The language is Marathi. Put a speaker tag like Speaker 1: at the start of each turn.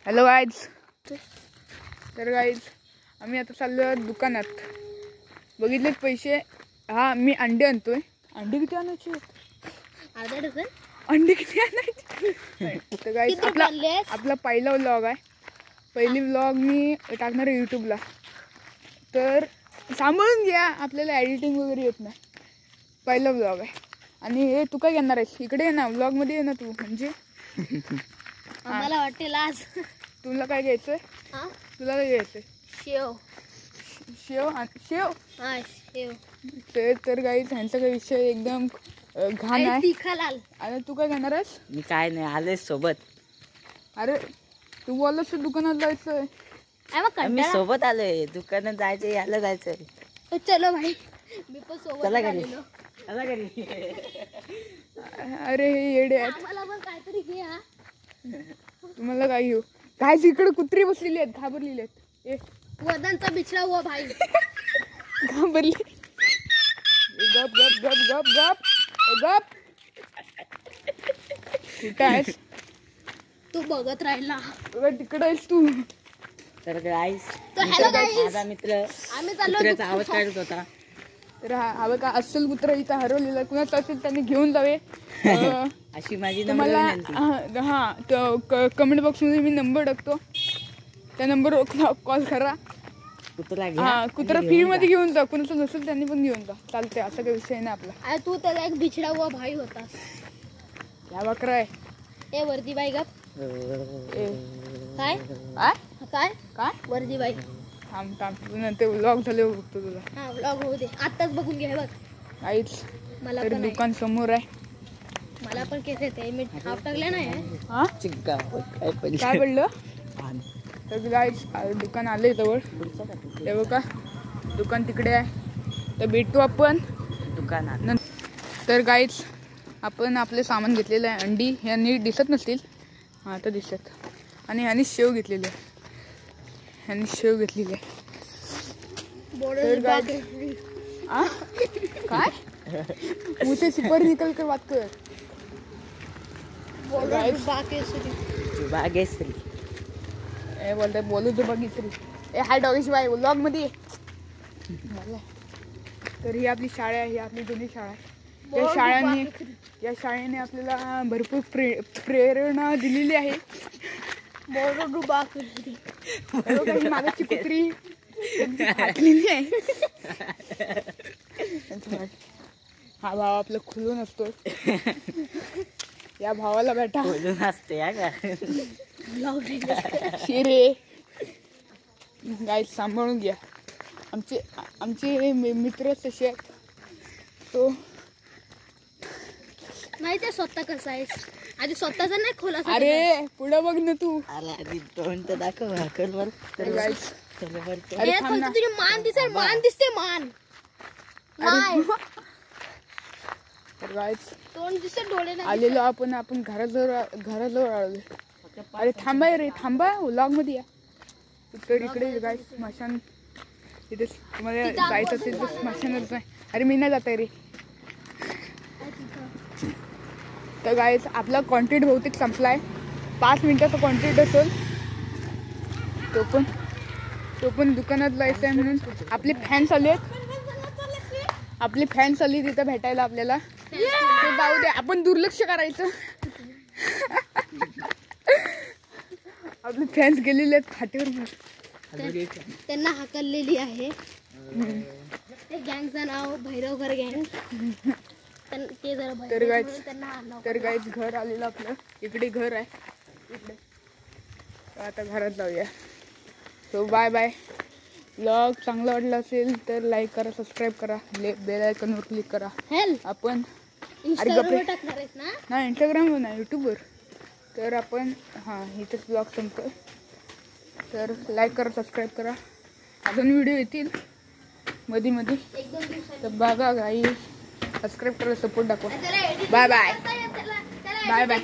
Speaker 1: Hello guys. तर गाईज आम्ही आता चाललो दुकानात. बघितलेत पैसे. हा मी अंडे आणतोय. अंडे किती आणायचे?
Speaker 2: अर्धा डझन
Speaker 1: अंडे किती आणायचे? तर गाईज आपला पहिला व्लॉग आहे. पहिली व्लॉग मी टाकणार आहे यूट्यूबला. तर सांभाळून घ्या, आपल्याला एडिटिंग वगैरे येत नाही. पहिला व्लॉग आहे. आणि हे तू काय घेणार आहेस? इकडे ये ना, व्लॉगमध्ये ये ना तू. म्हणजे
Speaker 2: मला वाटेल आज
Speaker 1: तुला काय घ्यायचंय? तुला काय घ्यायचंय?
Speaker 2: शेव.
Speaker 1: शेव शेव
Speaker 2: हा शेव.
Speaker 1: तर गाईज ह्यांचा काही विषय एकदम घाण आहे.
Speaker 2: तिखा लाल.
Speaker 1: आणि तू काय घेणार आहेस?
Speaker 3: मी काय नाही, आले सोबत.
Speaker 1: अरे तू बोललास दुकानात जायचंय.
Speaker 3: मी सोबत आलोय. दुकानात जायचंय, याला जायचंय.
Speaker 2: चलो भाई, मी पण सोबत.
Speaker 3: चला घरी, चला घरी.
Speaker 1: अरे हे येडे आहेत.
Speaker 2: मला पण काहीतरी घे. हा
Speaker 1: तुम्हाला काय घेऊ? काय इकडे कुत्री बसलेली आहेत, घाबरलेली आहेत.
Speaker 2: वदनचा बिछडा हुआ भाई.
Speaker 1: घाबरली. गप गप गप गप गप गप. कुठं आहेस
Speaker 2: तू? बघत राहिला
Speaker 1: तिकडे आहेस तू.
Speaker 3: तर गाईस,
Speaker 2: हॅलो गाईस,
Speaker 3: माझा मित्र
Speaker 2: आम्ही चाललो.
Speaker 3: कुत्र्याचा आवाज काढत होता.
Speaker 1: तर हा का अस्सल कुत्रा इथं हरवलेला. कुणाचं असेल त्यांनी घेऊन जावे.
Speaker 3: अशी माझी
Speaker 1: तुम्हाला कमेंट बॉक्समध्ये मी नंबर टाकतो. त्या नंबरवर कॉल करा.
Speaker 3: कुत्रा घ्या.
Speaker 1: हा कुत्रा फ्रीमध्ये घेऊन जा. कुणाचं नसेल त्यांनी पण घेऊन जा, चालते. असा काही विषय नाही आपला.
Speaker 2: अरे तू त्याचा एक बिछडा हुआ भाई होता.
Speaker 1: या बकरा आहे.
Speaker 2: ए वर्दी बाई गप. काय
Speaker 1: काय
Speaker 2: काय
Speaker 1: काय
Speaker 2: वर्दी बाई?
Speaker 1: थांब ते व्लॉग झाले बघतो तुला.
Speaker 2: हा व्लॉग होऊ दे, आत्ताच बघून घे. बघ
Speaker 1: काहीच.
Speaker 2: मला
Speaker 1: तर
Speaker 2: पण
Speaker 1: दुकान समोर आहे.
Speaker 2: मला पण केस येते. मी हाफ टाकले नाही.
Speaker 1: हा
Speaker 3: चिक्का काय
Speaker 1: पडलं? तर गाईस दुकान आले जवळ. ते बघा दुकान तिकडे आहे. तर भेटू आपण
Speaker 3: दुकानात.
Speaker 1: तर गाईस आपण आपले सामान घेतलेलं आहे. अंडी ह्या नीट दिसत नसतील. हा तर दिसत. आणि ह्यानी शेव घेतलेली आहे. ह्यानी शेव घेतलेली आहे. काय मुझे सिपर निकल कर बात कर.
Speaker 3: बागेश्री
Speaker 1: बोलताय बोलू दे बघितली. हाय डॉगेश बाय व्लॉग मध्ये. तर ही आपली शाळा आहे. ही आपली जुनी शाळा आहे. या शाळेने आपल्याला भरपूर प्रेरणा दिलेली आहे. मागाची कुत्री फाटलेली आहे. हा भाव आपला खुलून असतो. या भावाला बेटा
Speaker 3: खुलून असते
Speaker 1: शिरे. गाय सांभाळून घ्या. आमचे मित्र तसे आहेत. तो
Speaker 2: नाही ते स्वतः कसं आहे आधी स्वतःचा नाही खोला.
Speaker 1: अरे पुढं बघ ना तू.
Speaker 3: आधी तोंड तर दाखव. भाकरवर
Speaker 2: तुझी मान दिसेल. मान दिसते. मान तोंड दिसते, डोळे नाही.
Speaker 1: आलेलो आपण घराजवळ आलो. अरे थांबा रे, थांबा. व्लॉग मध्ये या. तर इकडे गाय स्मशान. तिथे तुम्हाला जायचं असेल तर स्मशानच आहे. अरे मी नाही जात आहे रे. तर गाईज आपला कॉन्टेंट बहुतेक संपला आहे. 5 मिनिटाचा कॉन्टेंट असेल. तो पण दुकानात जायचं आहे म्हणून आपले फॅन्स आले. आपले फॅन्स आली तिथं भेटायला आपल्याला. ते जाऊ दे, आपण दुर्लक्ष करायचं. आपले फॅन्स गेलेले आहेत फाटीवर.
Speaker 2: त्यांना हाकललेली आहे. त्या गँगचं नाव भैरवघर गँग.
Speaker 1: तर गाईच घर आलेलं आपलं. इकडे घर आहे. इकडे आता घरात जाऊया. So bye bye. व्लॉग चांगला वाटला असेल तर लाईक करा, सबस्क्राईब करा, बेल आयकॉनवर क्लिक करा. आपण नाही इंस्टाग्रामवर नाही, यूट्यूबवर. तर आपण इथेच ब्लॉग संपतो. तर लाईक करा, सबस्क्राईब करा. अजून व्हिडिओ येतील मध्ये. तर बघा गाई, सबस्क्राईब करा, सपोर्ट दाखवा. Bye bye. Bye bye.